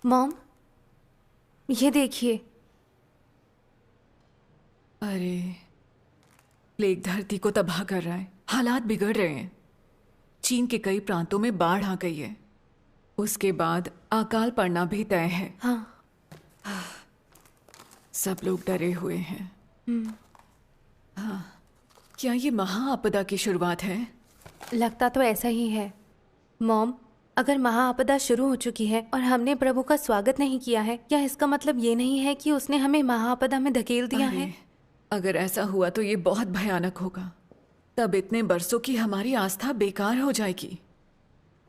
Mom, ये देखिए। अरे, प्लेग धरती को तबाह कर रहा है। हालात बिगड़ रहे हैं। चीन के कई प्रांतों में बाढ़ आ गई है। उसके बाद अकाल पड़ना भी तय है। हाँ। सब लोग डरे हुए हैं। हाँ, क्या ये महाआपदा की शुरुआत है? लगता तो ऐसा ही है। मॉम, अगर महाआपदा शुरू हो चुकी है और हमने प्रभु का स्वागत नहीं किया है, क्या इसका मतलब ये नहीं है कि उसने हमें महाआपदा में धकेल दिया है? अगर ऐसा हुआ तो ये बहुत भयानक होगा। तब इतने बरसों की हमारी आस्था बेकार हो जाएगी।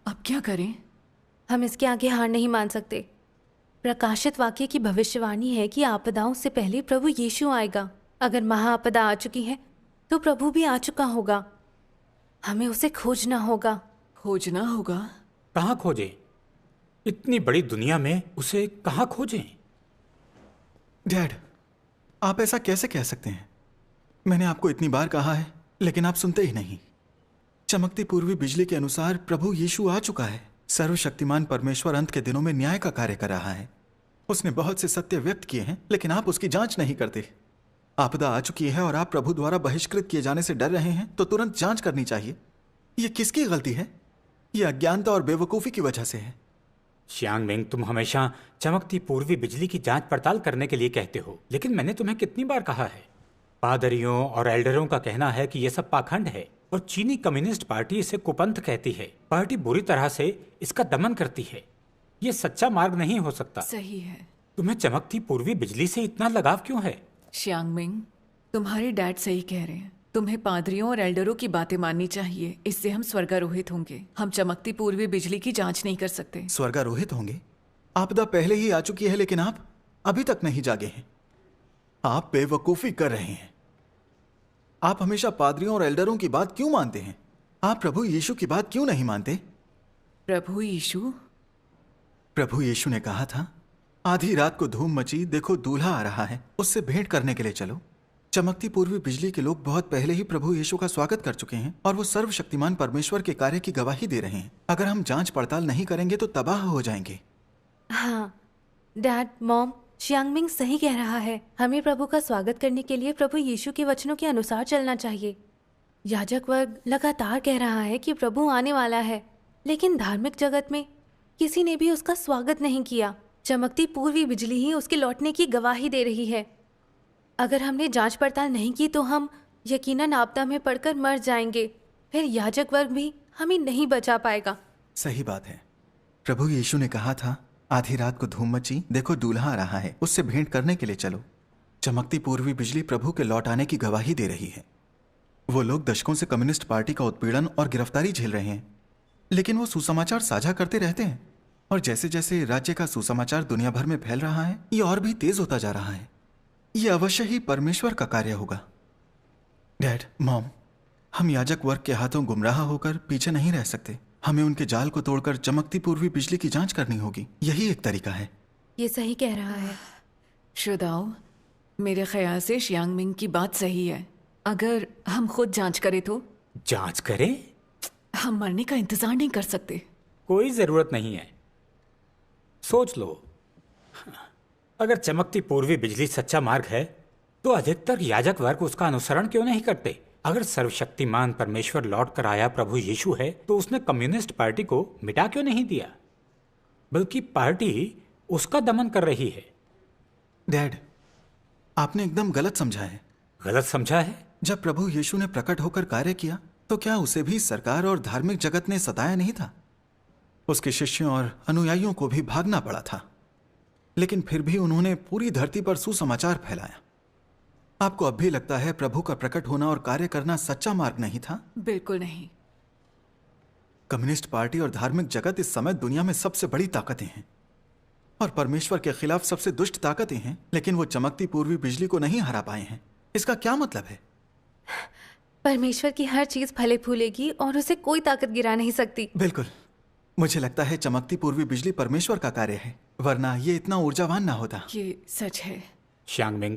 अब क्या करें? हम इसके आगे हार नहीं मान सकते। प्रकाशित वाक्य की भविष्यवाणी है कि आपदाओं से पहले प्रभु यीशु आएगा। अगर महाआपदा आ चुकी है तो प्रभु भी आ चुका होगा। हमें उसे खोजना होगा। खोजना होगा? कहाँ खोजें? इतनी बड़ी दुनिया में उसे कहाँ खोजें? डैड, आप ऐसा कैसे कह सकते हैं? मैंने आपको इतनी बार कहा है, लेकिन आप सुनते ही नहीं। चमकती पूर्वी बिजली के अनुसार प्रभु यीशु आ चुका है। सर्वशक्तिमान परमेश्वर अंत के दिनों में न्याय का कार्य कर रहा है। उसने बहुत से सत्य व्यक्त किए हैं, लेकिन आप उसकी जांच नहीं करते। आपदा आ चुकी है और आप प्रभु द्वारा बहिष्कृत किए जाने से डर रहे हैं, तो तुरंत जांच करनी चाहिए। यह किसकी गलती है? यह अज्ञानता और बेवकूफ़ी की वजह से है। श्यांग मिंग, तुम हमेशा चमकती पूर्वी बिजली की जांच पड़ताल करने के लिए कहते हो, लेकिन मैंने तुम्हें कितनी बार कहा है? पादरियों और एल्डरों का कहना है कि यह सब पाखंड है और चीनी कम्युनिस्ट पार्टी इसे कुपंथ कहती है। पार्टी बुरी तरह से इसका दमन करती है। ये सच्चा मार्ग नहीं हो सकता। सही है। तुम्हें चमकती पूर्वी बिजली से इतना लगाव क्यों है? श्यांग मिंग, तुम्हारे डैड सही कह रहे हैं। तुम्हें पादरियों और एल्डरों की बातें माननी चाहिए। इससे हम स्वर्गारोहित होंगे। हम चमकती पूर्वी बिजली की जांच नहीं कर सकते। स्वर्गारोहित होंगे? आपदा पहले ही आ चुकी है, लेकिन आप अभी तक नहीं जागे हैं। आप बेवकूफी कर रहे हैं। आप हमेशा पादरियों और एल्डरों की बात क्यों मानते हैं? आप प्रभु यीशु की बात क्यों नहीं मानते? प्रभु यीशु? प्रभु यीशु ने कहा था, आधी रात को धूम मची, देखो दूल्हा आ रहा है, उससे भेंट करने के लिए चलो। चमकती पूर्वी बिजली के लोग बहुत पहले ही प्रभु यीशु का स्वागत कर चुके हैं और वो सर्वशक्तिमान परमेश्वर के कार्य की गवाही दे रहे हैं। अगर हम जांच पड़ताल नहीं करेंगे तो तबाह हो जाएंगे। हाँ डैड, मॉम, श्यांग मिंग सही कह रहा है। हमें प्रभु का स्वागत करने के लिए प्रभु यीशु के वचनों के अनुसार चलना चाहिए। याजक वर्ग लगातार कह रहा है कि प्रभु आने वाला है, लेकिन धार्मिक जगत में किसी ने भी उसका स्वागत नहीं किया। चमकती पूर्वी बिजली ही उसके लौटने की गवाही दे रही है। अगर हमने जांच पड़ताल नहीं की तो हम यकीनन आपदा में पड़कर मर जाएंगे। फिर याजक वर्ग भी हमें नहीं बचा पाएगा। सही बात है। प्रभु यीशु ने कहा था, आधी रात को धूम मची, देखो दूल्हा आ रहा है, उससे भेंट करने के लिए चलो। चमकती पूर्वी बिजली प्रभु के लौट आने की गवाही दे रही है। वो लोग दशकों से कम्युनिस्ट पार्टी का उत्पीड़न और गिरफ्तारी झेल रहे हैं, लेकिन वो सुसमाचार साझा करते रहते हैं। और जैसे जैसे राज्य का सुसमाचार दुनिया भर में फैल रहा है, ये और भी तेज होता जा रहा है। ये अवश्य ही परमेश्वर का कार्य होगा। डैड, मॉम, हम याजक वर्ग के हाथों गुमराह होकर पीछे नहीं रह सकते। हमें उनके जाल को तोड़कर चमकती पूर्वी बिजली की जांच करनी होगी। यही एक तरीका है। ये सही कह रहा है। श्रोताओं, मेरे ख्याल से श्यांग मिंग की बात सही है। अगर हम खुद जांच करें तो? जांच करें? हम मरने का इंतजार नहीं कर सकते। कोई जरूरत नहीं है। सोच लो, अगर चमकती पूर्वी बिजली सच्चा मार्ग है तो अधिकतर याजक वर्ग उसका अनुसरण क्यों नहीं करते? अगर सर्वशक्तिमान परमेश्वर लौट कर आया प्रभु यीशु है तो उसने कम्युनिस्ट पार्टी को मिटा क्यों नहीं दिया, बल्कि पार्टी उसका दमन कर रही है। डैड, आपने एकदम गलत समझा है। गलत समझा है? जब प्रभु यीशु ने प्रकट होकर कार्य किया तो क्या उसे भी सरकार और धार्मिक जगत ने सताया नहीं था? उसके शिष्यों और अनुयायियों को भी भागना पड़ा था, लेकिन फिर भी उन्होंने पूरी धरती पर सुसमाचार फैलाया। आपको अब भी लगता है प्रभु का प्रकट होना और कार्य करना सच्चा मार्ग नहीं था? बिल्कुल नहीं। कम्युनिस्ट पार्टी और धार्मिक जगत इस समय दुनिया में सबसे बड़ी ताकतें हैं और परमेश्वर के खिलाफ सबसे दुष्ट ताकतें हैं, लेकिन वो चमकती पूर्वी बिजली को नहीं हरा पाए हैं। इसका क्या मतलब है? परमेश्वर की हर चीज फले फूलेगी और उसे कोई ताकत गिरा नहीं सकती। बिल्कुल। मुझे लगता है चमकती पूर्वी बिजली परमेश्वर का कार्य है, वरना ये इतना ऊर्जावान ना होता। ये सच है। श्यांग मिंग,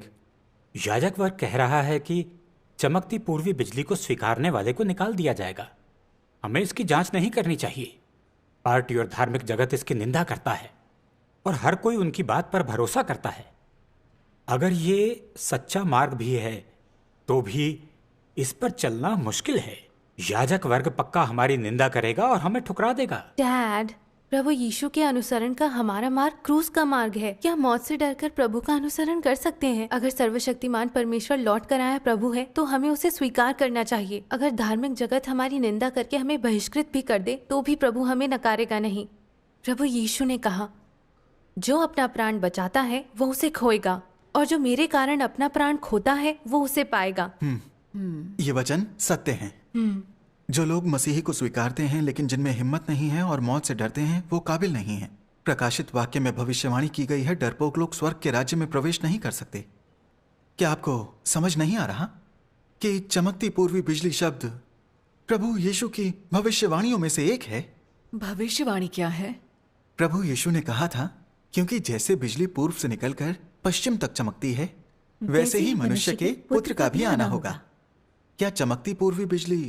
याजक वर्ग कह रहा है कि चमकती पूर्वी बिजली को स्वीकारने वाले को निकाल दिया जाएगा। हमें इसकी जांच नहीं करनी चाहिए। पार्टी और धार्मिक जगत इसकी निंदा करता है। और हर कोई उनकी बात पर भरोसा करता है। अगर ये सच्चा मार्ग भी है तो भी इस पर चलना मुश्किल है। याजक वर्ग पक्का हमारी निंदा करेगा और हमें ठुकरा देगा। डैड, प्रभु यीशु के अनुसरण का हमारा मार्ग क्रूस का मार्ग है। क्या मौत से डरकर प्रभु का अनुसरण कर सकते हैं? अगर सर्वशक्तिमान परमेश्वर लौट कर आया प्रभु है तो हमें उसे स्वीकार करना चाहिए। अगर धार्मिक जगत हमारी निंदा करके हमें बहिष्कृत भी कर दे तो भी प्रभु हमें नकारेगा नहीं। प्रभु यीशु ने कहा, जो अपना प्राण बचाता है वो उसे खोएगा, और जो मेरे कारण अपना प्राण खोता है वो उसे पाएगा। ये वचन सत्य हैं। जो लोग मसीही को स्वीकारते हैं लेकिन जिनमें हिम्मत नहीं है और मौत से डरते हैं, वो काबिल नहीं है। प्रकाशित वाक्य में भविष्यवाणी की गई है, डरपोक लोग स्वर्ग के राज्य में प्रवेश नहीं कर सकते। क्या आपको समझ नहीं आ रहा कि चमकती पूर्वी बिजली शब्द प्रभु यीशु की भविष्यवाणियों में से एक है? भविष्यवाणी क्या है? प्रभु यीशु ने कहा था, क्योंकि जैसे बिजली पूर्व से निकलकर पश्चिम तक चमकती है, वैसे ही मनुष्य के पुत्र का भी आना होगा। क्या चमकती पूर्वी बिजली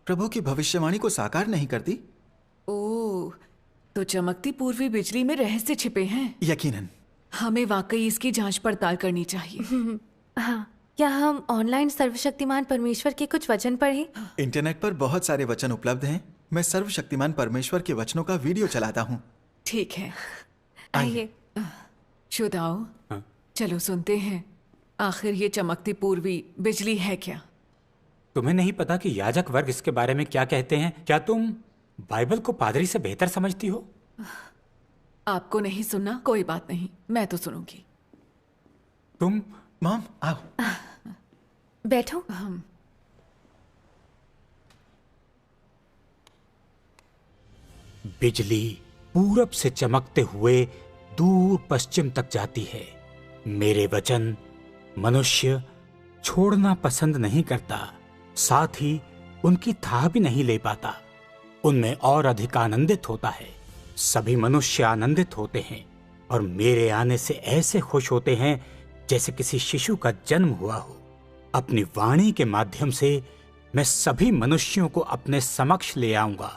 प्रभु की भविष्यवाणी को साकार नहीं करती? ओह, तो चमकती पूर्वी बिजली में रहस्य छिपे हैं। यकीनन। हमें वाकई इसकी जांच पड़ताल करनी चाहिए। हाँ, क्या हम ऑनलाइन सर्वशक्तिमान परमेश्वर के कुछ वचन पढ़ें? इंटरनेट पर बहुत सारे वचन उपलब्ध हैं। मैं सर्वशक्तिमान परमेश्वर के वचनों का वीडियो चलाता हूँ। ठीक है, आइए। शुदाओ, चलो सुनते हैं, आखिर ये चमकती पूर्वी बिजली है क्या? तुम्हें नहीं पता कि याजक वर्ग इसके बारे में क्या कहते हैं? क्या तुम बाइबल को पादरी से बेहतर समझती हो? आपको नहीं सुनना, कोई बात नहीं, मैं तो सुनूंगी। तुम मॉम, आओ। बैठो। बिजली पूरब से चमकते हुए दूर पश्चिम तक जाती है। मेरे वचन मनुष्य छोड़ना पसंद नहीं करता, साथ ही उनकी थाह भी नहीं ले पाता। उनमें और अधिक आनंदित होता है। सभी मनुष्य आनंदित होते हैं और मेरे आने से ऐसे खुश होते हैं जैसे किसी शिशु का जन्म हुआ हो। अपनी वाणी के माध्यम से मैं सभी मनुष्यों को अपने समक्ष ले आऊंगा।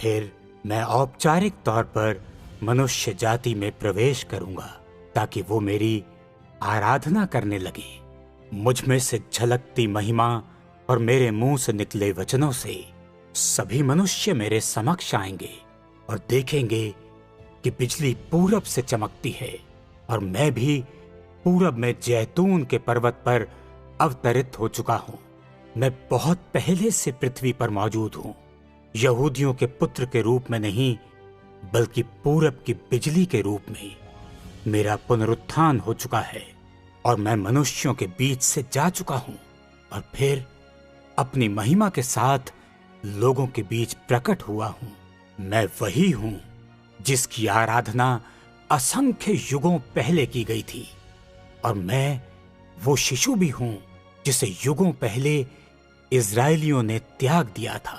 फिर मैं औपचारिक तौर पर मनुष्य जाति में प्रवेश करूंगा ताकि वो मेरी आराधना करने लगे। मुझ में से झलकती महिमा और मेरे मुंह से निकले वचनों से सभी मनुष्य मेरे समक्ष आएंगे और देखेंगे कि बिजली पूरब से चमकती है और मैं भी पूरब में जैतून के पर्वत पर अवतरित हो चुका हूं। मैं बहुत पहले से पृथ्वी पर मौजूद हूं, यहूदियों के पुत्र के रूप में नहीं बल्कि पूरब की बिजली के रूप में। मेरा पुनरुत्थान हो चुका है और मैं मनुष्यों के बीच से जा चुका हूं और फिर अपनी महिमा के साथ लोगों के बीच प्रकट हुआ हूं। मैं वही हूं जिसकी आराधना असंख्य युगों पहले की गई थी और मैं वो शिशु भी हूं जिसे युगों पहले इजरायलियों ने त्याग दिया था।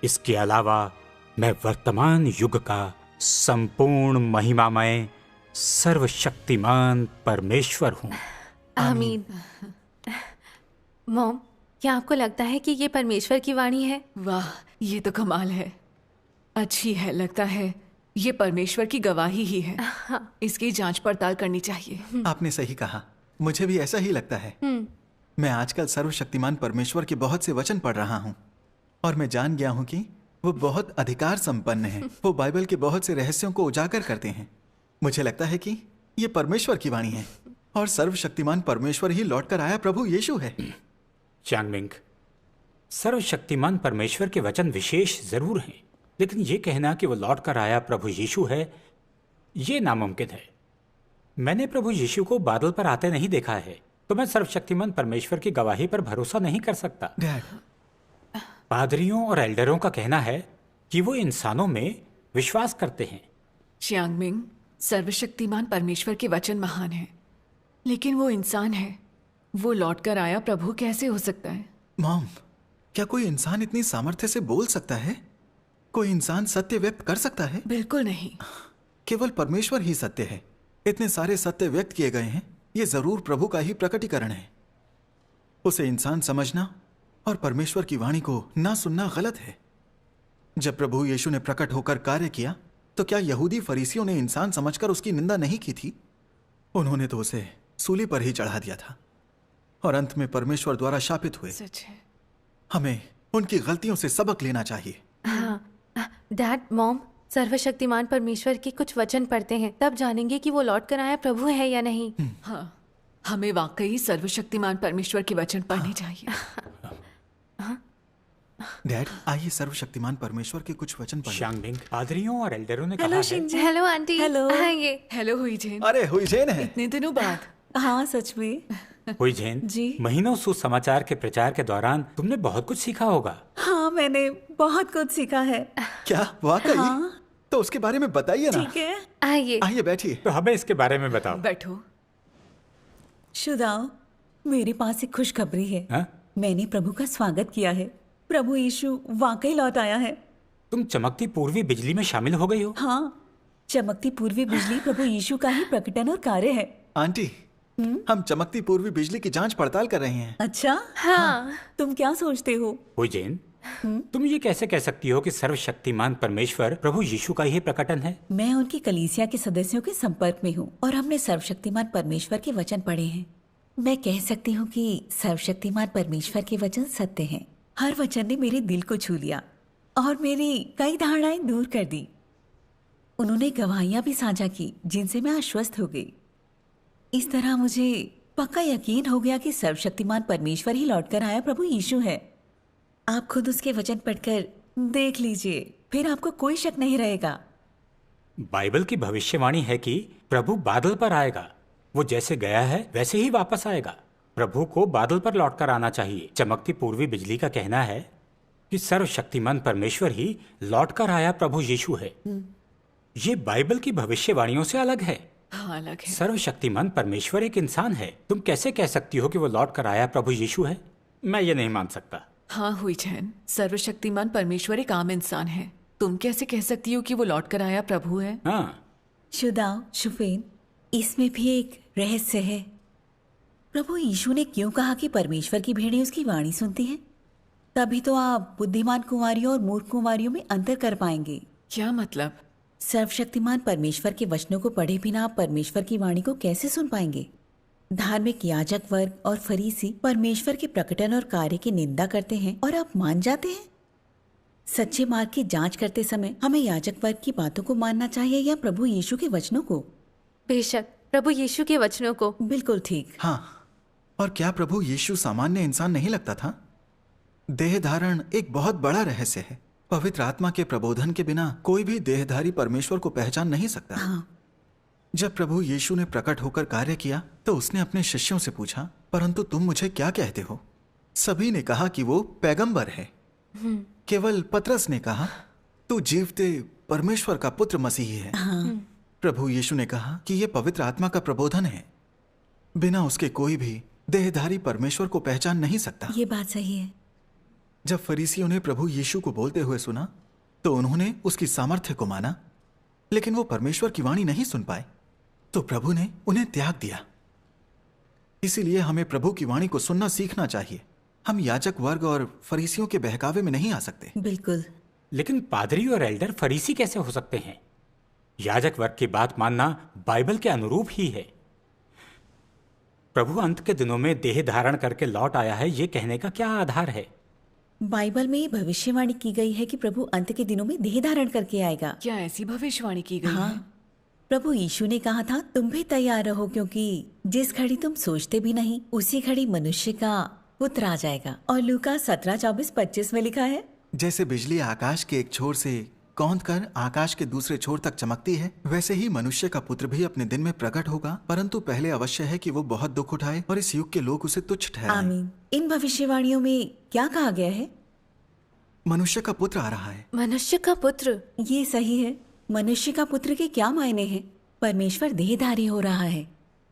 इसके अलावा मैं वर्तमान युग का संपूर्ण महिमामय सर्वशक्तिमान परमेश्वर हूं। आमीन। मॉम, क्या आपको लगता है कि ये परमेश्वर की वाणी है? वाह, ये तो कमाल है। अच्छी है, लगता है ये परमेश्वर की गवाही ही है। इसकी जांच पड़ताल करनी चाहिए। आपने सही कहा, मुझे भी ऐसा ही लगता है। मैं आजकल सर्वशक्तिमान परमेश्वर के बहुत से वचन पढ़ रहा हूँ और मैं जान गया हूँ कि वो बहुत अधिकार संपन्न है। वो बाइबल के बहुत से रहस्यों को उजागर करते हैं। मुझे लगता है कि ये परमेश्वर की वाणी है और सर्वशक्तिमान परमेश्वर ही लौटकर आया प्रभु यीशु है। चांगमिंग, सर्वशक्तिमान परमेश्वर के वचन विशेष जरूर हैं, लेकिन ये कहना कि वो लौट कर आया प्रभु यीशु है, ये नामुमकिन है। मैंने प्रभु यीशु को बादल पर आते नहीं देखा है, तो मैं सर्वशक्तिमान परमेश्वर की गवाही पर भरोसा नहीं कर सकता। डैड, पादरियों और एल्डरों का कहना है कि वो इंसानों में विश्वास करते हैं। च्यांगमिंग, सर्वशक्तिमान परमेश्वर के वचन महान है, लेकिन वो इंसान है। वो लौटकर आया प्रभु कैसे हो सकता है? मॉम, क्या कोई इंसान इतनी सामर्थ्य से बोल सकता है? कोई इंसान सत्य व्यक्त कर सकता है? बिल्कुल नहीं। केवल परमेश्वर ही सत्य है। इतने सारे सत्य व्यक्त किए गए हैं, ये जरूर प्रभु का ही प्रकटीकरण है। उसे इंसान समझना और परमेश्वर की वाणी को ना सुनना गलत है। जब प्रभु यीशु ने प्रकट होकर कार्य किया तो क्या यहूदी फरीसियों ने इंसान समझकर उसकी निंदा नहीं की थी? उन्होंने तो उसे सूली पर ही चढ़ा दिया था और अंत में परमेश्वर द्वारा शापित हुए। सच है। हमें उनकी गलतियों से सबक लेना चाहिए। हाँ डैड मॉम, सर्वशक्तिमान परमेश्वर के कुछ वचन पढ़ते हैं, तब जानेंगे कि वो लौट कर आया प्रभु है या नहीं। हाँ, हमें वाकई सर्वशक्तिमान परमेश्वर के वचन पढ़ने चाहिए। डैड, आइए सर्वशक्तिमान परमेश्वर के कुछ वचन पढ़ें। शांगबिंग, पादरियों और एल्डरों ने हेलो कहा है। शिंजी। Hello aunty. हेलो। आइए। हेलो हुईजेन, अरे हुईजेन है। इतने दिनों बाद। हाँ सच में। हुईजेन, जी। महीनों सुसमाचार के प्रचार के दौरान तुमने बहुत कुछ सीखा होगा। हाँ मैंने बहुत कुछ सीखा है। क्या वाकई? हाँ। तो उसके बारे में बताइए ना। ठीक है। आइए। आइए बैठिए। तो हमें इसके बारे में बताओ। बैठो। शुदाओ, मेरे पास एक खुशखबरी है। हाँ? मैंने प्रभु का स्वागत किया है। प्रभु यीशु वाकई लौट आया है। तुम चमकती पूर्वी बिजली में शामिल हो गई हो। हाँ, चमकती पूर्वी बिजली प्रभु यीशु का ही प्रकटन और कार्य है। आंटी, हम चमकती पूर्वी बिजली की जांच पड़ताल कर रहे हैं। अच्छा। हाँ। तुम क्या सोचते हो? हुईजेन, तुम ये कैसे कह सकती हो कि सर्वशक्तिमान परमेश्वर प्रभु यीशु का ही प्रकटन है? मैं उनकी कलीसिया के सदस्यों के संपर्क में हूँ और हमने सर्वशक्तिमान परमेश्वर के वचन पढ़े हैं। मैं कह सकती हूँ कि सर्वशक्तिमान परमेश्वर के वचन सत्य हैं। हर वचन ने मेरे दिल को छू लिया और मेरी कई धारणाएं दूर कर दी। उन्होंने गवाहियां भी साझा की जिनसे मैं आश्वस्त हो गई। इस तरह मुझे पक्का यकीन हो गया कि सर्वशक्तिमान परमेश्वर ही लौटकर आया प्रभु यीशु है। आप खुद उसके वचन पढ़कर देख लीजिए, फिर आपको कोई शक नहीं रहेगा। बाइबल की भविष्यवाणी है कि प्रभु बादल पर आएगा। वो जैसे गया है वैसे ही वापस आएगा। प्रभु को बादल पर लौटकर आना चाहिए। चमकती पूर्वी बिजली का कहना है कि सर्वशक्तिमान परमेश्वर ही लौटकर आया प्रभु यीशु है। ये बाइबल की भविष्यवाणियों से अलग है। हाँ, अलग है। सर्वशक्तिमान परमेश्वर एक इंसान है। तुम कैसे कह सकती हो कि वो लौटकर आया प्रभु यीशु है? मैं ये नहीं मान सकता। हाँ हुईजेन, सर्वशक्तिमान परमेश्वर एक आम इंसान है। तुम कैसे कह सकती हो कि वो लौट कर आया प्रभु है? हाँ, शुदाओ, शुफेन, इसमें भी एक रहस्य है। प्रभु यीशु ने क्यों कहा कि परमेश्वर की भेड़ें उसकी वाणी सुनती हैं? तभी तो आप बुद्धिमान कुंवारियों और मूर्ख कुंवारियों में अंतर कर पाएंगे। क्या मतलब? सर्वशक्तिमान परमेश्वर के वचनों को पढ़े बिना आप परमेश्वर की वाणी को कैसे सुन पाएंगे? धार्मिक याजक वर्ग और फरीसी परमेश्वर के प्रकटन और कार्य की निंदा करते हैं और आप मान जाते हैं। सच्चे मार्ग की जांच करते समय हमें याजक वर्ग की बातों को मानना चाहिए या प्रभु यीशु के वचनों को? बेशक प्रभु यीशु के वचनों को। बिल्कुल ठीक। हाँ, और क्या प्रभु यीशु सामान्य इंसान नहीं लगता था? देह धारण एक बहुत बड़ा रहस्य है। पवित्र आत्मा के प्रबोधन के बिना कोई भी देहधारी परमेश्वर को पहचान नहीं सकता। हाँ। जब प्रभु यीशु ने प्रकट होकर कार्य किया तो उसने अपने शिष्यों से पूछा, परंतु तुम मुझे क्या कहते हो? सभी ने कहा कि वो पैगंबर है। केवल पतरस ने कहा, तू जीवते परमेश्वर का पुत्र मसीही है। प्रभु यीशु ने कहा कि यह पवित्र आत्मा का प्रबोधन है। बिना उसके कोई भी देहधारी परमेश्वर को पहचान नहीं सकता। ये बात सही है। जब फरीसियों ने प्रभु यीशु को बोलते हुए सुना तो उन्होंने उसकी सामर्थ्य को माना, लेकिन वो परमेश्वर की वाणी नहीं सुन पाए, तो प्रभु ने उन्हें त्याग दिया। इसीलिए हमें प्रभु की वाणी को सुनना सीखना चाहिए। हम याजक वर्ग और फरीसियों के बहकावे में नहीं आ सकते। बिल्कुल। लेकिन पादरी और एल्डर फरीसी कैसे हो सकते हैं? याजक वर्ग की बात मानना बाइबल के अनुरूप ही है। प्रभु अंत के दिनों में देह धारण करके लौट आया है, ये कहने का क्या आधार है? बाइबल में ये भविष्यवाणी की गई है कि प्रभु अंत के दिनों में देह धारण करके आएगा। क्या ऐसी भविष्यवाणी की गई हाँ, है? प्रभु यीशु ने कहा था, तुम भी तैयार रहो क्योंकि जिस घड़ी तुम सोचते भी नहीं उसी घड़ी मनुष्य का पुत्र आ जाएगा। और लूका 17:24-25 में लिखा है, जैसे बिजली आकाश के एक छोर से कौंध कर आकाश के दूसरे छोर तक चमकती है, वैसे ही मनुष्य का पुत्र भी अपने दिन में प्रकट होगा, परंतु पहले अवश्य है कि वो बहुत दुख उठाए और इस युग के लोग उसे तुच्छ ठहराएं। आमीन। इन भविष्यवाणियों में क्या कहा गया है? मनुष्य का पुत्र आ रहा है। मनुष्य का पुत्र। ये सही है। मनुष्य का पुत्र के क्या मायने हैं? परमेश्वर देहधारी हो रहा है।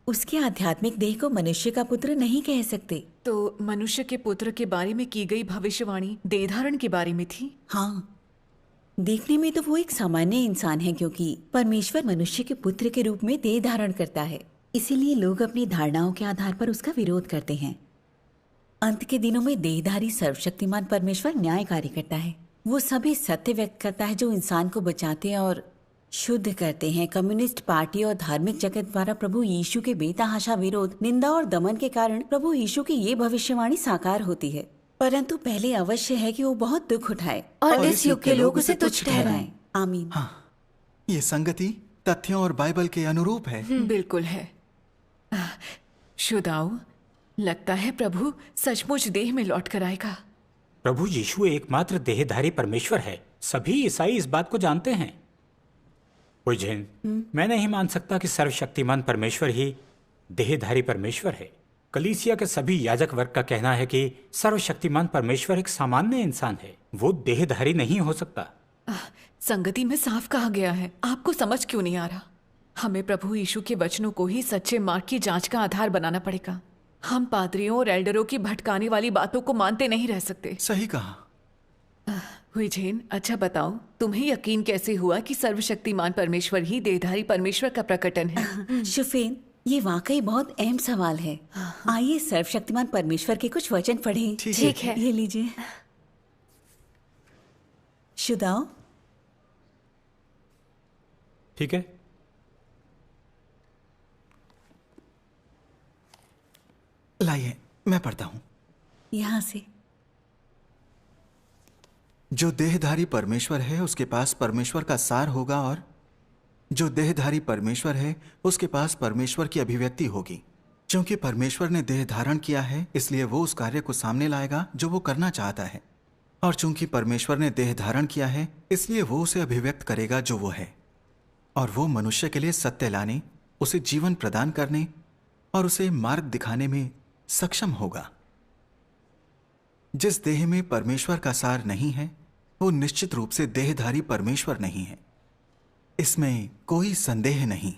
उसके आध्यात्मिक देह को मनुष्य का पुत्र नहीं कह सकते। तो मनुष्य के पुत्र के बारे में की गई भविष्यवाणी देह धारण के बारे में थी। हाँ, देखने में तो वो एक सामान्य इंसान है क्योंकि परमेश्वर मनुष्य के पुत्र के रूप में देह धारण करता है। इसीलिए लोग अपनी धारणाओं के आधार पर उसका विरोध करते हैं। अंत के दिनों में देहधारी सर्वशक्तिमान परमेश्वर न्याय कार्य करता है। वो सभी सत्य व्यक्त करता है जो इंसान को बचाते और शुद्ध करते हैं। कम्युनिस्ट पार्टी और धार्मिक जगत द्वारा प्रभु यीशु के बेतहाशा विरोध, निंदा और दमन के कारण प्रभु यीशु की ये भविष्यवाणी साकार होती है। परंतु पहले अवश्य है कि वो बहुत दुख उठाए और इस युग के लोग उसे तुच्छ ठहराएं। आमीन। हाँ, ये संगति तथ्यों और बाइबल के अनुरूप है। बिल्कुल है। शुदाऊ, लगता है प्रभु सचमुच देह में लौट कर आएगा। प्रभु यीशु एकमात्र देहधारी परमेश्वर है। सभी ईसाई इस बात को जानते हैं। उजैन, मैं नहीं मान सकता कि सर्वशक्तिमान परमेश्वर ही देहधारी परमेश्वर है। कलीसिया के सभी याजक वर्ग का कहना है कि सर्वशक्तिमान परमेश्वर एक सामान्य इंसान है, वो देहधारी नहीं हो सकता। संगति में साफ कहा गया है। आपको समझ क्यों नहीं आ रहा? हमें प्रभु यीशु के वचनों को ही सच्चे मार्ग की जांच का आधार बनाना पड़ेगा। हम पादरियों और एल्डरों की भटकाने वाली बातों को मानते नहीं रह सकते। सही कहा। हुईझेन, अच्छा बताओ, तुम्हें यकीन कैसे हुआ कि सर्वशक्तिमान परमेश्वर ही देहधारी परमेश्वर का प्रकटन है? शुफेन, ये वाकई बहुत अहम सवाल है। आइए सर्वशक्तिमान परमेश्वर के कुछ वचन पढ़ें। ठीक है। ये लीजिए। शुदाओ, ठीक है। लाइए, मैं पढ़ता हूं। यहाँ से। जो देहधारी परमेश्वर है उसके पास परमेश्वर का सार होगा, और जो देहधारी परमेश्वर है उसके पास परमेश्वर की अभिव्यक्ति होगी। क्योंकि परमेश्वर ने देह धारण किया है, इसलिए वो उस कार्य को सामने लाएगा जो वो करना चाहता है। और चूंकि परमेश्वर ने देह धारण किया है, इसलिए वो उसे अभिव्यक्त करेगा जो वो है। और वो मनुष्य के लिए सत्य लाने, उसे जीवन प्रदान करने और उसे मार्ग दिखाने में सक्षम होगा। जिस देह में परमेश्वर का सार नहीं है, वो निश्चित रूप से देहधारी परमेश्वर नहीं है। इसमें कोई संदेह नहीं।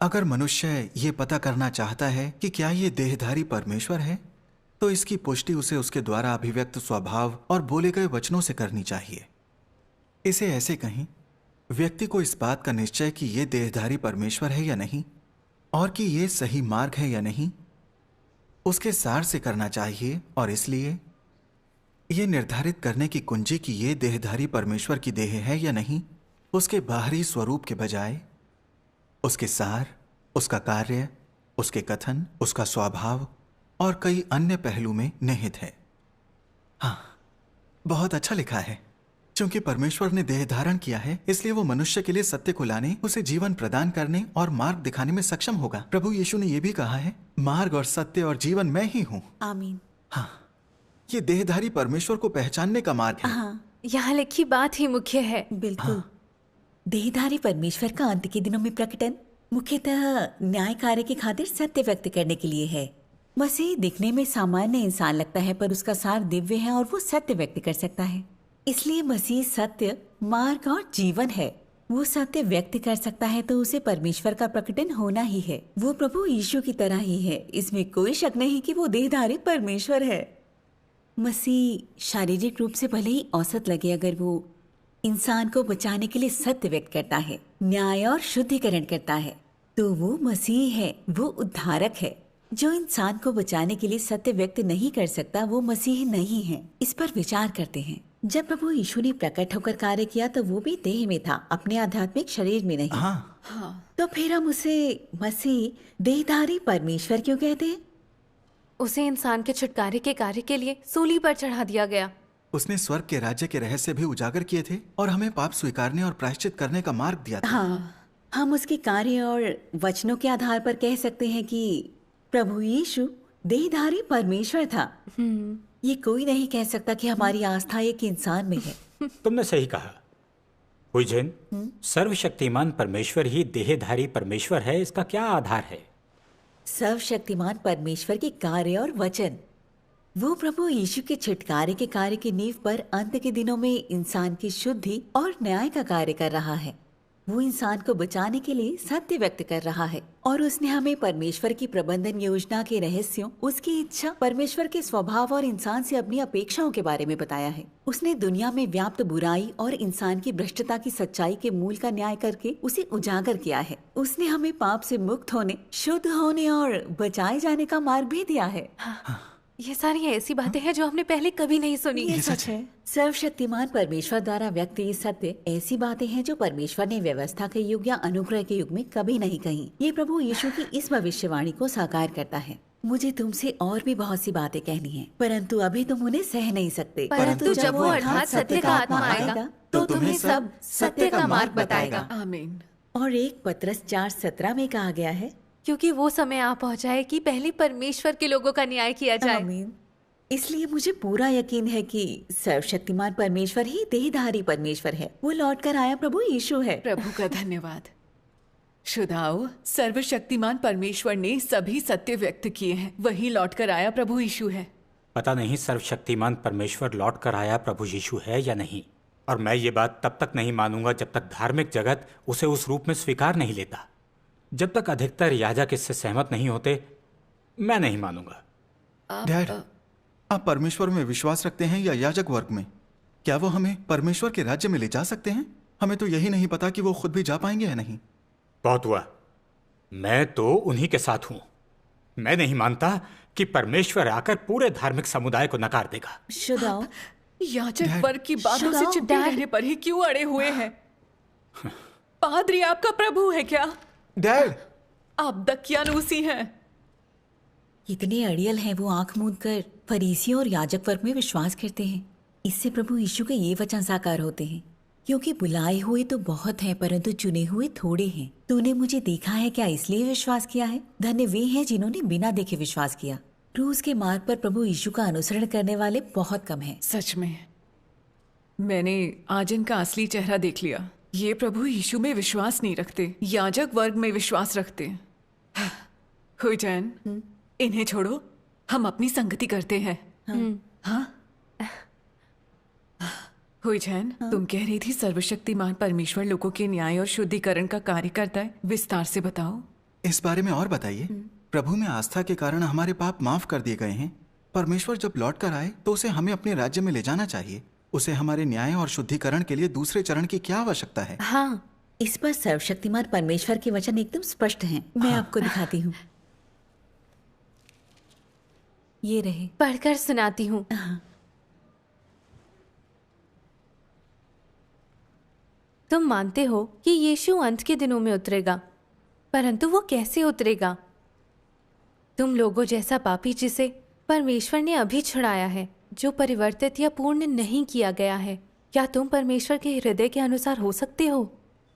अगर मनुष्य ये पता करना चाहता है कि क्या ये देहधारी परमेश्वर है, तो इसकी पुष्टि उसे उसके द्वारा अभिव्यक्त स्वभाव और बोले गए वचनों से करनी चाहिए। इसे ऐसे कहें, व्यक्ति को इस बात का निश्चय कि ये देहधारी परमेश्वर है या नहीं, और कि ये सही मार्ग है या नहीं, उसके सार से करना चाहिए। और इसलिए ये निर्धारित करने की कुंजी कि ये देहधारी परमेश्वर की देह है या नहीं, उसके बाहरी स्वरूप के बजाय उसके सार, उसका कार्य, उसके कथन, उसका स्वभाव और कई अन्य पहलू में निहित है। हाँ, बहुत अच्छा लिखा है। क्योंकि परमेश्वर ने देह धारण किया है, इसलिए वो मनुष्य के लिए सत्य को लाने, उसे जीवन प्रदान करने और मार्ग दिखाने में सक्षम होगा। प्रभु यीशु ने यह भी कहा है, मार्ग और सत्य और जीवन मैं ही हूँ। आमीन। हाँ, ये देहधारी परमेश्वर को पहचानने का मार्ग है। हाँ, यहाँ लिखी बात ही मुख्य है। बिल्कुल। देहधारी परमेश्वर का अंत के दिनों में प्रकटन मुख्यतः न्याय कार्य की खातिर सत्य व्यक्त करने के लिए है। मसीह दिखने में सामान्य इंसान लगता है, पर उसका सार दिव्य है और वो सत्य व्यक्त कर सकता है। इसलिए मसीह सत्य, मार्ग और जीवन है। वो सत्य व्यक्त कर सकता है तो उसे परमेश्वर का प्रकटन होना ही है। वो प्रभु यीशु की तरह ही है, इसमें कोई शक नहीं कि वो देहधारी परमेश्वर है। मसीह शारीरिक रूप से भले ही औसत लगे, अगर वो इंसान को बचाने के लिए सत्य व्यक्त करता है, न्याय और शुद्धिकरण करता है, तो वो मसीह है, वो उद्धारक है। जो इंसान को बचाने के लिए सत्य व्यक्त नहीं कर सकता, वो मसीह नहीं है। इस पर विचार करते हैं। जब प्रभु यीशु ने प्रकट होकर कार्य किया तो वो भी देह में था, अपने आध्यात्मिक शरीर में नहीं। हाँ, तो फिर हम उसे मसीह देहधारी परमेश्वर क्यों कहते हैं? उसे इंसान के छुटकारे के कार्य के लिए सूली पर चढ़ा दिया गया। उसने स्वर्ग के राज्य के रहस्य भी उजागर किए थे और हमें पाप स्वीकारने और प्रायश्चित करने का मार्ग दिया था। हाँ, हम उसके कार्य और वचनों के आधार पर कह सकते हैं कि प्रभु यीशु देहधारी परमेश्वर था। ये कोई नहीं कह सकता कि हमारी आस्था एक इंसान में है। तुमने सही कहा हुईझेन। सर्वशक्तिमान परमेश्वर ही देहधारी परमेश्वर है, इसका क्या आधार है? सर्वशक्तिमान परमेश्वर के कार्य और वचन। वो प्रभु यीशु के छुटकारे के कार्य की नींव पर अंत के दिनों में इंसान की शुद्धि और न्याय का कार्य कर रहा है। वो इंसान को बचाने के लिए सत्य व्यक्त कर रहा है और उसने हमें परमेश्वर की प्रबंधन योजना के रहस्यों, उसकी इच्छा, परमेश्वर के स्वभाव और इंसान से अपनी अपेक्षाओं के बारे में बताया है। उसने दुनिया में व्याप्त बुराई और इंसान की भ्रष्टता की सच्चाई के मूल का न्याय करके उसे उजागर किया है। उसने हमें पाप से मुक्त होने, शुद्ध होने और बचाए जाने का मार्ग भी दिया है। ये सारी ऐसी बातें हैं जो हमने पहले कभी नहीं सुनी। ये सच है। सर्वशक्तिमान परमेश्वर द्वारा व्यक्त ये सत्य ऐसी बातें हैं जो परमेश्वर ने व्यवस्था के युग या अनुग्रह के युग में कभी नहीं कही। ये प्रभु यीशु की इस भविष्यवाणी को साकार करता है। मुझे तुमसे और भी बहुत सी बातें कहनी है, परंतु अभी तुम उन्हें सह नहीं सकते। परंतु जब वो अर्थात सत्य का आत्मा आएगा तो तुम्हें सब सत्य का मार्ग बताएगा। आमीन। और 1 पतरस 4:17 में कहा गया है, क्योंकि वो समय आ पहुंचा है कि पहले परमेश्वर के लोगों का न्याय किया जाए। आमीन। इसलिए मुझे पूरा यकीन है कि सर्वशक्तिमान परमेश्वर ही देहधारी परमेश्वर है। वो लौट कर आया प्रभु यीशु है। प्रभु का धन्यवाद। शुदाओ, सर्वशक्तिमान परमेश्वर ने सभी सत्य व्यक्त किए हैं। वही लौट कर आया प्रभु यीशु है। पता नहीं सर्वशक्तिमान परमेश्वर लौट कर आया प्रभु यीशु है या नहीं, और मैं ये बात तब तक नहीं मानूंगा जब तक धार्मिक जगत उसे उस रूप में स्वीकार नहीं लेता। जब तक अधिकतर याजक इससे सहमत नहीं होते, मैं नहीं मानूंगा। डैड, आप परमेश्वर में विश्वास रखते हैं या याजक वर्ग में? क्या वो हमें परमेश्वर के राज्य में ले जा सकते हैं? हमें तो यही नहीं पता कि वो खुद भी जा पाएंगे या नहीं। बहुत हुआ, मैं तो उन्हीं के साथ हूं। मैं नहीं मानता कि परमेश्वर आकर पूरे धार्मिक समुदाय को नकार देगा। शुदाओ, याजक वर्ग की बातों से शुदाओ, चिपके डैड। रहने पर ही क्यों अड़े हुए हैं? पादरी आपका प्रभु है क्या? डैड, आप दकियानूसी हैं। कितने अड़ियल हैं वो, आंख मूंद कर फरीसियों और याजक वर्ग में विश्वास करते हैं। इससे प्रभु यीशु के ये वचन साकार होते हैं, क्योंकि बुलाए हुए तो बहुत हैं परंतु चुने हुए थोड़े हैं। तूने मुझे देखा है क्या, इसलिए विश्वास किया है? धन्य वे हैं जिन्होंने बिना देखे विश्वास किया। क्रूस के मार्ग पर प्रभु यीशु का अनुसरण करने वाले बहुत कम हैं। सच में मैंने आज इनका असली चेहरा देख लिया। ये प्रभु यीशु में विश्वास नहीं रखते, याजक वर्ग में विश्वास रखते। हुईजैन, इन्हें छोड़ो, हम अपनी संगति करते हैं। हाँ? हुईजैन, तुम कह रही थी सर्वशक्तिमान परमेश्वर लोगों के न्याय और शुद्धिकरण का कार्य करता है। विस्तार से बताओ। इस बारे में और बताइए। प्रभु में आस्था के कारण हमारे पाप माफ कर दिए गए हैं। परमेश्वर जब लौट कर आए तो उसे हमें अपने राज्य में ले जाना चाहिए। उसे हमारे न्याय और शुद्धिकरण के लिए दूसरे चरण की क्या आवश्यकता है? हाँ, इस पर सर्वशक्तिमान परमेश्वर के वचन एकदम स्पष्ट हैं। मैं आपको दिखाती हूँ। ये रहे। पढ़कर सुनाती हूँ। तुम मानते हो कि यीशु अंत के दिनों में उतरेगा, परंतु वो कैसे उतरेगा? तुम लोगों जैसा पापी जिसे परमेश्वर ने अभी छुड़ाया है, जो परिवर्तित या पूर्ण नहीं किया गया है। क्या तुम परमेश्वर के हृदय के अनुसार हो सकते हो?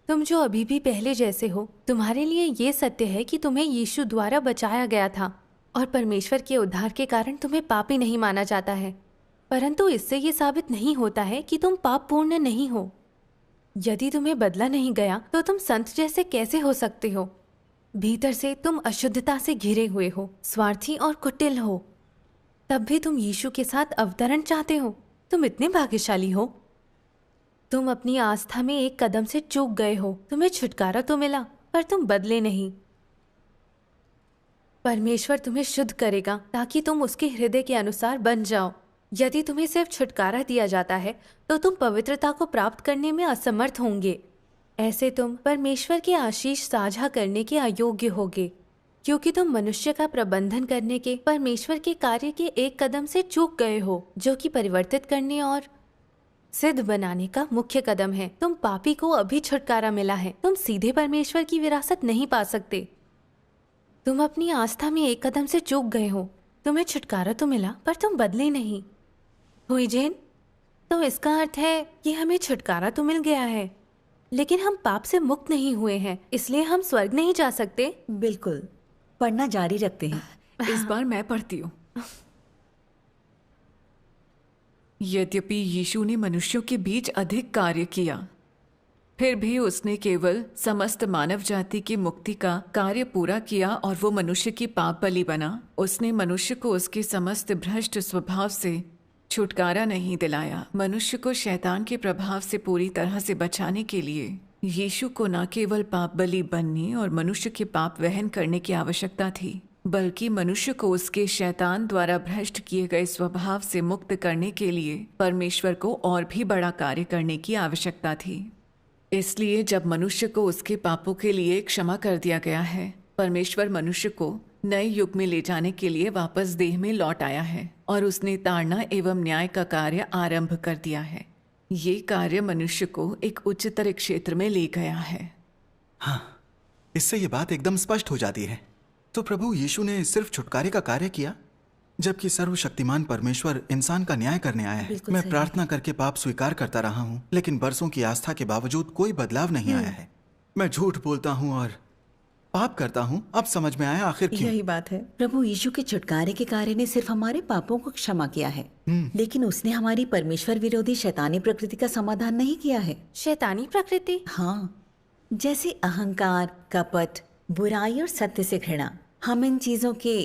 तुम जो अभी भी पहले जैसे हो, तुम्हारे लिए ये सत्य है कि तुम्हें यीशु द्वारा बचाया गया था और परमेश्वर के उद्धार के कारण तुम्हें पापी नहीं माना जाता है। परंतु इससे ये साबित नहीं होता है कि तुम पाप पूर्ण नहीं हो। यदि तुम्हें बदला नहीं गया तो तुम संत जैसे कैसे हो सकते हो? भीतर से तुम अशुद्धता से घिरे हुए हो, स्वार्थी और कुटिल हो। तब भी तुम यीशु के साथ अवतरण चाहते हो। तुम इतने भाग्यशाली हो। तुम अपनी आस्था में एक कदम से चूक गए हो। तुम्हें छुटकारा तो मिला, पर तुम बदले नहीं। परमेश्वर तुम्हें शुद्ध करेगा ताकि तुम उसके हृदय के अनुसार बन जाओ। यदि तुम्हें सिर्फ छुटकारा दिया जाता है तो तुम पवित्रता को प्राप्त करने में असमर्थ होंगे। ऐसे तुम परमेश्वर की आशीष साझा करने के अयोग्य होगे, क्योंकि तुम मनुष्य का प्रबंधन करने के परमेश्वर के कार्य के एक कदम से चूक गए हो, जो कि परिवर्तित करने और सिद्ध बनाने का मुख्य कदम है। तुम पापी को अभी छुटकारा मिला है। तुम सीधे परमेश्वर की विरासत नहीं पा सकते। तुम अपनी आस्था में एक कदम से चूक गए हो। तुम्हें छुटकारा तो मिला, पर तुम बदले नहीं। हुईजैन, तो इसका अर्थ है कि हमें छुटकारा तो मिल गया है, लेकिन हम पाप से मुक्त नहीं हुए हैं, इसलिए हम स्वर्ग नहीं जा सकते। बिल्कुल। पढ़ना जारी रखते हैं। इस बार मैं पढ़ती हूँ। यद्यपि यीशु ने मनुष्यों के बीच अधिक कार्य किया, फिर भी उसने केवल समस्त मानव जाति की मुक्ति का कार्य पूरा किया और वो मनुष्य की पाप बलि बना। उसने मनुष्य को उसके समस्त भ्रष्ट स्वभाव से छुटकारा नहीं दिलाया। मनुष्य को शैतान के प्रभाव से पूरी तरह से बचाने के लिए यीशु को न केवल पाप बलि बनने और मनुष्य के पाप वहन करने की आवश्यकता थी, बल्कि मनुष्य को उसके शैतान द्वारा भ्रष्ट किए गए स्वभाव से मुक्त करने के लिए परमेश्वर को और भी बड़ा कार्य करने की आवश्यकता थी। इसलिए जब मनुष्य को उसके पापों के लिए क्षमा कर दिया गया है, परमेश्वर मनुष्य को नए युग में ले जाने के लिए वापस देह में लौट आया है और उसने ताड़ना एवं न्याय का कार्य आरंभ कर दिया है। ये कार्य मनुष्य को एक उच्चतर क्षेत्र में ले गया है। हाँ, इससे ये बात एकदम स्पष्ट हो जाती है। तो प्रभु यीशु ने सिर्फ छुटकारे का कार्य किया, जबकि सर्वशक्तिमान परमेश्वर इंसान का न्याय करने आया है। मैं प्रार्थना करके पाप स्वीकार करता रहा हूँ, लेकिन बरसों की आस्था के बावजूद कोई बदलाव नहीं आया है। मैं झूठ बोलता हूँ और पाप करता हूँ। अब समझ में आया आखिर क्यों। यही बात है। प्रभु यीशु के छुटकारे के कार्य ने सिर्फ हमारे पापों को क्षमा किया है, लेकिन उसने हमारी परमेश्वर विरोधी शैतानी प्रकृति का समाधान नहीं किया है। शैतानी प्रकृति? हाँ, जैसे अहंकार, कपट, बुराई और सत्य से घृणा। हम इन चीजों के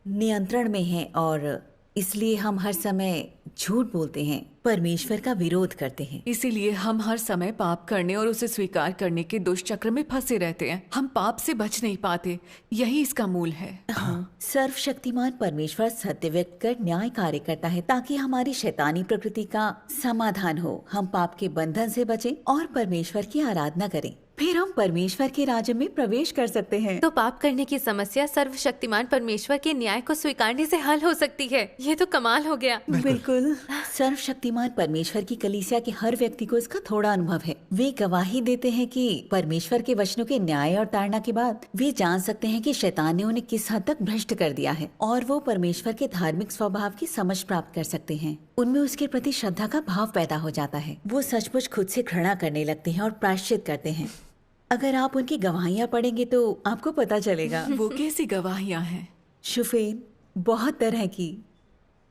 नियंत्रण में हैं और इसलिए हम हर समय झूठ बोलते हैं, परमेश्वर का विरोध करते हैं। इसीलिए हम हर समय पाप करने और उसे स्वीकार करने के दुष्चक्र में फंसे रहते हैं। हम पाप से बच नहीं पाते, यही इसका मूल है। हाँ, सर्वशक्तिमान परमेश्वर सत्य व्यक्त कर न्याय कार्य करता है ताकि हमारी शैतानी प्रकृति का समाधान हो, हम पाप के बंधन से बचें और परमेश्वर की आराधना करें। फिर हम परमेश्वर के राज्य में प्रवेश कर सकते हैं। तो पाप करने की समस्या सर्वशक्तिमान परमेश्वर के न्याय को स्वीकारने से हल हो सकती है। ये तो कमाल हो गया। बिल्कुल। सर्वशक्तिमान परमेश्वर की कलीसिया के हर व्यक्ति को इसका थोड़ा अनुभव है। वे गवाही देते हैं कि परमेश्वर के वचनों के न्याय और ताड़ना के बाद वे जान सकते हैं कि शैतान ने उन्हें किस हद तक भ्रष्ट कर दिया है, और वो परमेश्वर के धार्मिक स्वभाव की समझ प्राप्त कर सकते हैं। उनमें उसके प्रति श्रद्धा का भाव पैदा हो जाता है। वो सचमुच खुद से घृणा करने लगते हैं और प्रायश्चित करते हैं। अगर आप उनकी गवाहियां पढ़ेंगे तो आपको पता चलेगा। वो कैसी गवाहियां हैं? शुफेन, बहुत तरह की।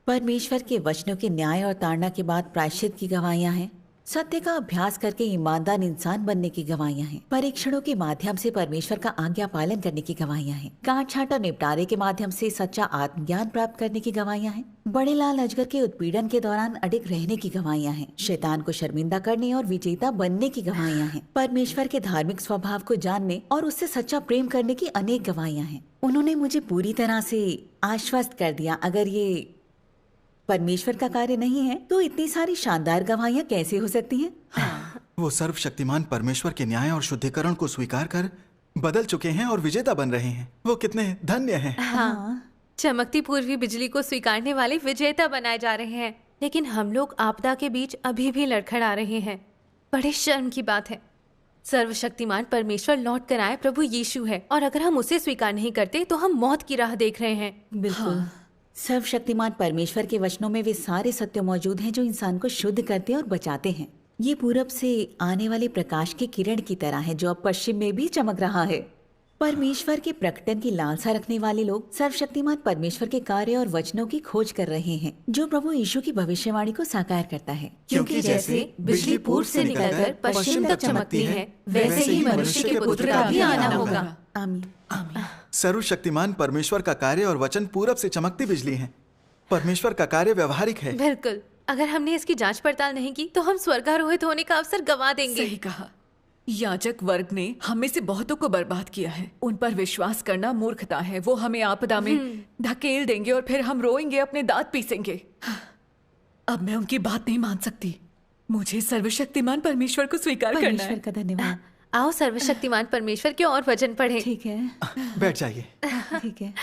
परमेश्वर के वचनों के न्याय और ताड़ना के बाद प्रायश्चित की गवाहियां हैं। सत्य का अभ्यास करके ईमानदार इंसान बनने की गवाहियां हैं। परीक्षणों के माध्यम से परमेश्वर का आज्ञा पालन करने की गवाहियां हैं। काट छांट और निपटारे के माध्यम से सच्चा आत्मज्ञान प्राप्त करने की गवाहियां हैं। बड़े लाल अजगर के उत्पीड़न के दौरान अडिग रहने की गवाहियां हैं। शैतान को शर्मिंदा करने और विजेता बनने की गवाहियां हैं। परमेश्वर के धार्मिक स्वभाव को जानने और उससे सच्चा प्रेम करने की अनेक गवाहियां हैं। उन्होंने मुझे पूरी तरह से आश्वस्त कर दिया। अगर ये परमेश्वर का कार्य नहीं है तो इतनी सारी शानदार गवाहियां कैसे हो सकती हैं? वो सर्वशक्तिमान परमेश्वर के न्याय और शुद्धिकरण को स्वीकार कर बदल चुके हैं और विजेता बन रहे हैं। वो कितने धन्य हैं। हाँ, चमकती पूर्वी बिजली को स्वीकारने वाले विजेता बनाए जा रहे हैं, लेकिन हम लोग आपदा के बीच अभी भी लड़खड़ा रहे हैं। बड़े शर्म की बात है। सर्वशक्तिमान परमेश्वर लौट कर आए प्रभु यीशु है, और अगर हम उसे स्वीकार नहीं करते तो हम मौत की राह देख रहे हैं। बिल्कुल। सर्वशक्तिमान परमेश्वर के वचनों में वे सारे सत्य मौजूद हैं जो इंसान को शुद्ध करते और बचाते हैं। ये पूरब से आने वाले प्रकाश की किरण की तरह है जो अब पश्चिम में भी चमक रहा है। परमेश्वर के प्रकटन की लालसा रखने वाले लोग सर्वशक्तिमान परमेश्वर के कार्य और वचनों की खोज कर रहे हैं जो प्रभु यीशु की भविष्यवाणी को साकार करता है। क्योंकि जैसे बिजली पूर्व से निकलकर पश्चिम तक चमकती है, वैसे ही मनुष्य के पुत्र का भी आना होगा। आमीन। आमीन। सर्वशक्तिमान परमेश्वर का कार्य और वचन पूरब से चमकती बिजली हैं। परमेश्वर का कार्य व्यवहारिक है। बिल्कुल। अगर हमने इसकी जांच पड़ताल नहीं की तो हम स्वर्गारोहित होने का अवसर गंवा देंगे। सही कहा। याजक वर्ग ने हम में से बहुतों को बर्बाद किया है। उन पर विश्वास करना मूर्खता है। वो हमें आपदा में धकेल देंगे और फिर हम रोएंगे, अपने दांत पीसेंगे। अब मैं उनकी बात नहीं मान सकती। मुझे सर्वशक्तिमान परमेश्वर को स्वीकार करना परमेश्वर है। का धन्यवाद। आओ सर्वशक्तिमान परमेश्वर के और वचन पढ़ें। ठीक है, बैठ जाइए। ठीक है।